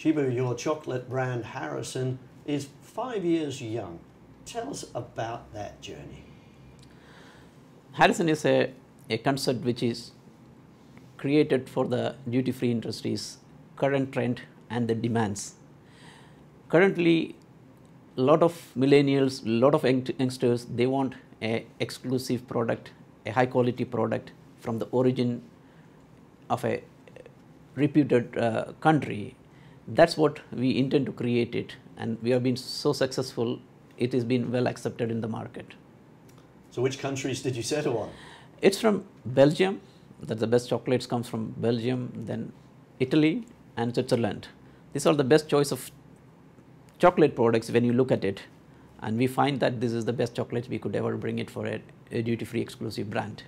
Shibu, your chocolate brand Harison is 5 years young. Tell us about that journey. Harison is a concept which is created for the duty-free industry's current trend and the demands. Currently, a lot of millennials, a lot of youngsters, they want an exclusive product, a high quality product from the origin of a reputed country. That's what we intend to create it, and we have been so successful, it has been well accepted in the market. So which countries did you settle on? It's from Belgium, that the best chocolates comes from Belgium, then Italy and Switzerland. These are the best choice of chocolate products when you look at it, and we find that this is the best chocolate we could ever bring it for a duty-free exclusive brand.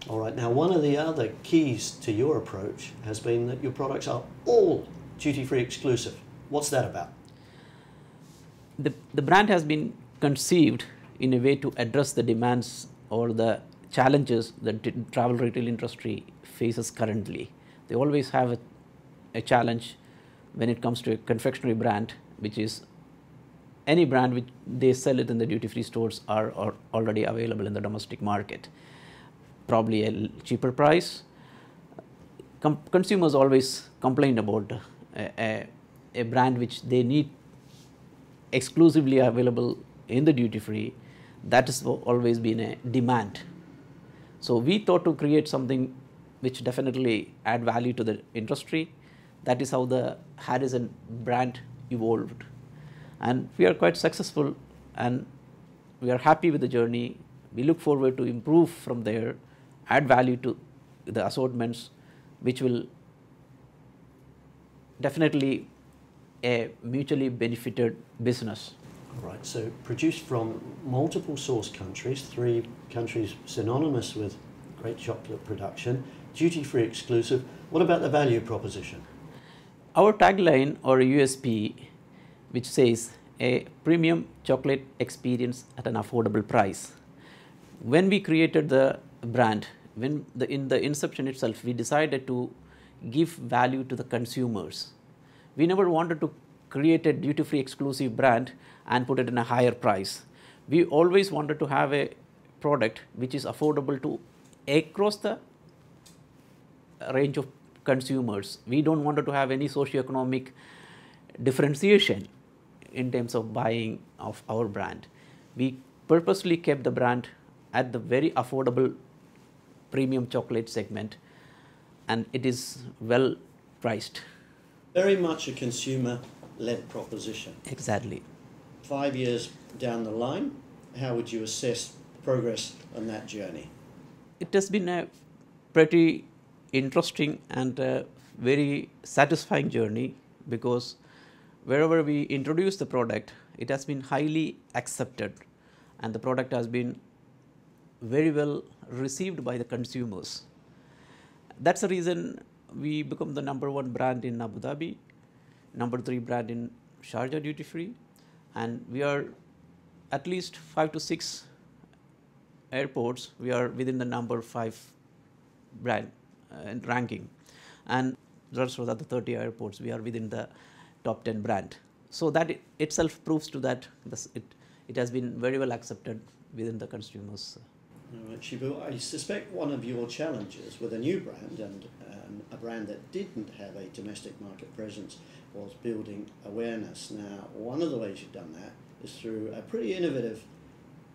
All right, now one of the other keys to your approach has been that your products are all duty-free exclusive. What's that about? The brand has been conceived in a way to address the demands or the challenges that the travel retail industry faces currently. They always have a challenge when it comes to a confectionery brand, which is any brand which they sell it in the duty-free stores are already available in the domestic market. Probably a cheaper price. Consumers always complain about a brand which they need exclusively available in the duty-free. That has always been a demand. So we thought to create something which definitely add value to the industry. That is how the Harison brand evolved. And we are quite successful, and we are happy with the journey. We look forward to improve from there, add value to the assortments, which will definitely a mutually benefited business. All right, so produced from multiple source countries, 3 countries synonymous with great chocolate production, duty-free exclusive. What about the value proposition? Our tagline or USP, which says a premium chocolate experience at an affordable price. When we created the brand, in the inception itself, we decided to give value to the consumers. We never wanted to create a duty-free exclusive brand and put it in a higher price. We always wanted to have a product which is affordable to across the range of consumers. We don't want to have any socioeconomic differentiation in terms of buying of our brand. We purposely kept the brand at the very affordable premium chocolate segment, and it is well priced. Very much a consumer-led proposition. Exactly. 5 years down the line, how would you assess progress on that journey? It has been a pretty interesting and very satisfying journey, because wherever we introduce the product, it has been highly accepted, and the product has been very well received by the consumers. That's the reason we become the #1 brand in Abu Dhabi, #3 brand in Sharjah duty free, and we are at least 5 to 6 airports. We are within the #5 brand ranking, and the rest of the 30 airports we are within the top 10 brand. So that itself proves to that it has been very well accepted within the consumers. All right, Shibu, I suspect one of your challenges with a new brand and a brand that didn't have a domestic market presence was building awareness. Now, one of the ways you've done that is through a pretty innovative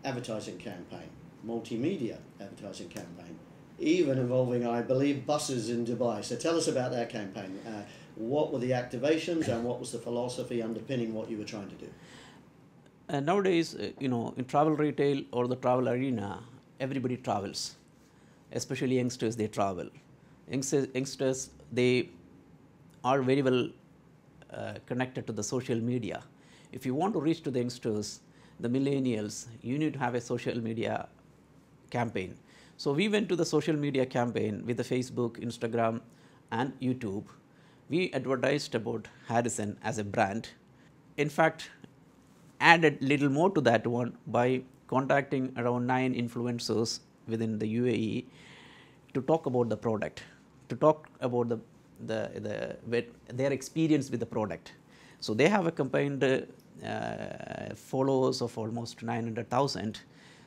advertising campaign, multimedia advertising campaign, even involving, I believe, buses in Dubai. So tell us about that campaign. What were the activations and what was the philosophy underpinning what you were trying to do? Nowadays, in travel retail or the travel arena, everybody travels, especially youngsters, they travel. Youngsters, they are very well connected to the social media. If you want to reach to the youngsters, the millennials, you need to have a social media campaign. So we went to the social media campaign with the Facebook, Instagram, and YouTube. We advertised about Harison as a brand. In fact, added little more to that one by contacting around 9 influencers within the UAE to talk about the product, to talk about their experience with the product. So they have a combined followers of almost 900,000.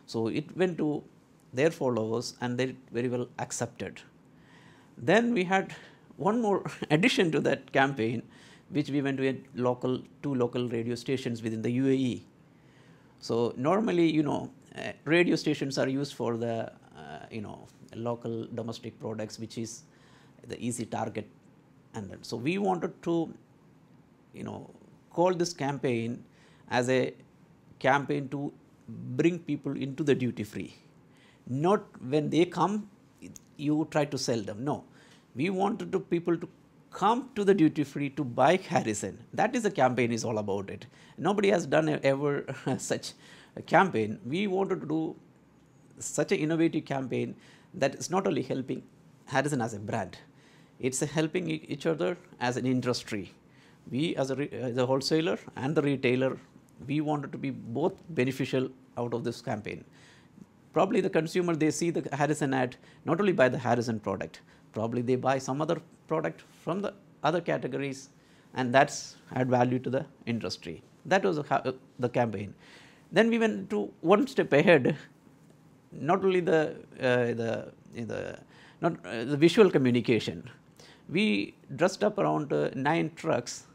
So it went to their followers and they very well accepted. Then we had one more addition to that campaign, which we went to two local radio stations within the UAE. So normally, radio stations are used for the local domestic products, which is the easy target. And then, so we wanted to call this campaign as a campaign to bring people into the duty free. Not when they come, you try to sell them. No, we wanted people to come to the duty free to buy Harrison. That is the campaign is all about it. Nobody has done ever such a campaign. We wanted to do such an innovative campaign that is not only helping Harrison as a brand, it's helping each other as an industry. We as a wholesaler and the retailer, we wanted to be both beneficial out of this campaign. Probably the consumer, they see the Harrison ad, not only buy the Harrison product, probably they buy some other product from the other categories, and that's add value to the industry. That was the campaign. Then we went to one step ahead. Not only the visual communication. We dressed up around 9 trucks,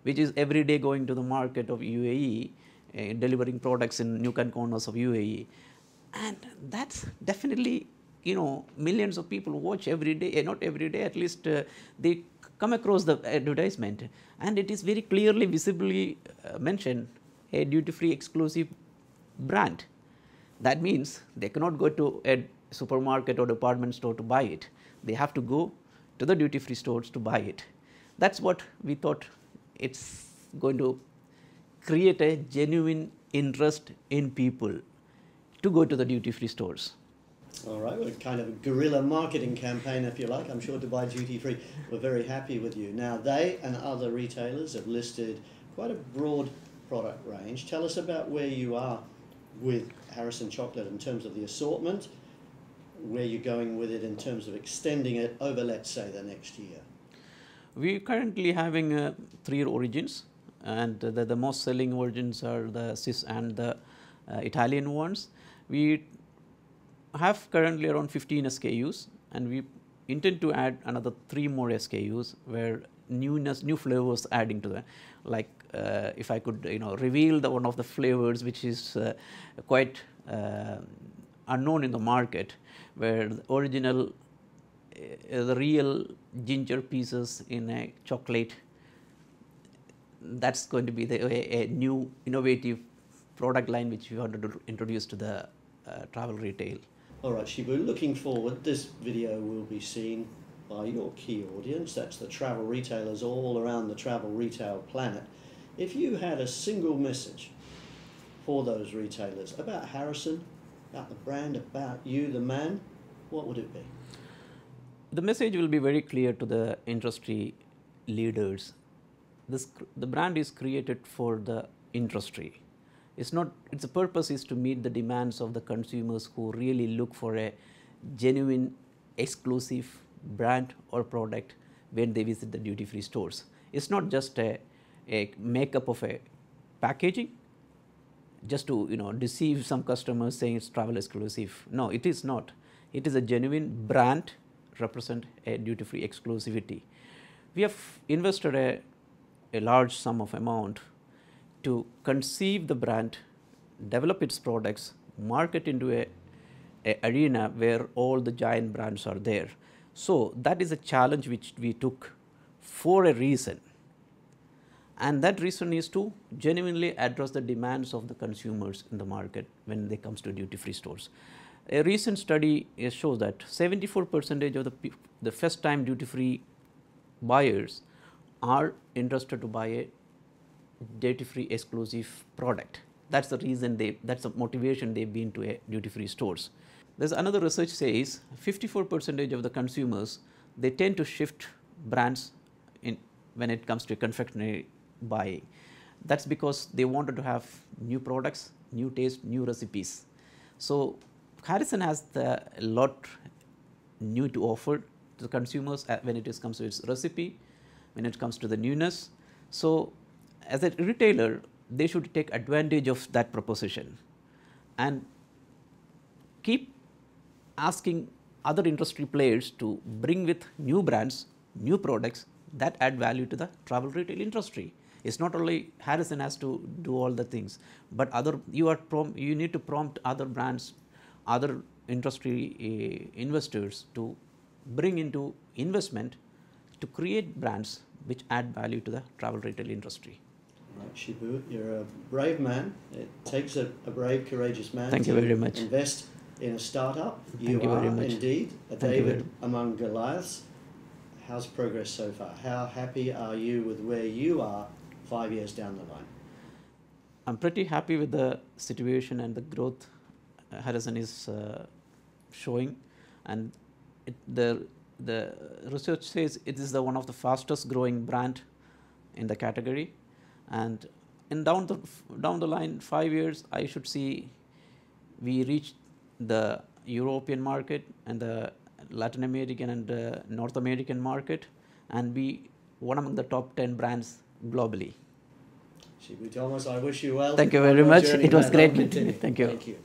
which is every day going to the market of UAE, delivering products in nook and corners of UAE, and that's definitely millions of people watch every day. Not every day, at least they come across the advertisement, and it is very clearly, visibly mentioned a duty-free exclusive brand. That means they cannot go to a supermarket or department store to buy it. They have to go to the duty-free stores to buy it. That's what we thought. It's going to create a genuine interest in people to go to the duty-free stores. All right, well, kind of a guerrilla marketing campaign, if you like, I'm sure, to buy duty-free. We're very happy with you. Now, they and other retailers have listed quite a broad product range. Tell us about where you are with Harison Chocolate in terms of the assortment, where you're going with it in terms of extending it over, let's say, the next year. We're currently having 3 origins, and the most selling origins are the Swiss and the Italian ones. We have currently around 15 SKUs, and we intend to add another 3 more SKUs where new flavors adding to that. Like if I could reveal one of the flavors which is quite unknown in the market, where the original the real ginger pieces in a chocolate, that's going to be a new innovative product line which we wanted to introduce to the travel retail. All right, Shibu, looking forward, this video will be seen by your key audience. That's the travel retailers all around the travel retail planet. If you had a single message for those retailers about Harrison, about the brand, about you, the man, what would it be? The message will be very clear to the industry leaders. The brand is created for the industry. Its purpose is to meet the demands of the consumers who really look for a genuine, exclusive brand or product when they visit the duty-free stores. It's not just a makeup of a packaging, just to deceive some customers saying it's travel exclusive. No, it is not. It is a genuine brand, represent a duty-free exclusivity. We have invested a large sum of amount to conceive the brand, develop its products, market into a arena where all the giant brands are there. So that is a challenge which we took for a reason. And that reason is to genuinely address the demands of the consumers in the market when they comes to duty-free stores. A recent study shows that 74% of the first-time duty-free buyers are interested to buy a duty-free exclusive product. That's the reason that's the motivation they've been to a duty-free stores. There's another research says 54% of the consumers, they tend to shift brands when it comes to confectionery buying. That's because they wanted to have new products, new taste, new recipes. So Harrison has a lot new to offer to the consumers when it comes to its recipe, when it comes to the newness. So, as a retailer, they should take advantage of that proposition and keep asking other industry players to bring with new brands, new products that add value to the travel retail industry. It's not only Harrison has to do all the things, but you need to prompt other brands, other industry investors to bring into investment to create brands which add value to the travel retail industry. Right, Shibu, you're a brave man. It takes a brave, courageous man Thank to you very much. invest in a startup. Thank you are very much. Indeed a Thank you David among Goliaths. How's progress so far? How happy are you with where you are 5 years down the line? I'm pretty happy with the situation and the growth Harrison is showing, and the research says it is one of the fastest growing brand in the category, and down the line 5 years I should see we reach the European market and the Latin American and North American market and be one among the top 10 brands globally. Shibu Thomas, I wish you well. Thank you very much. It was great meeting you. Thank you. Thank you.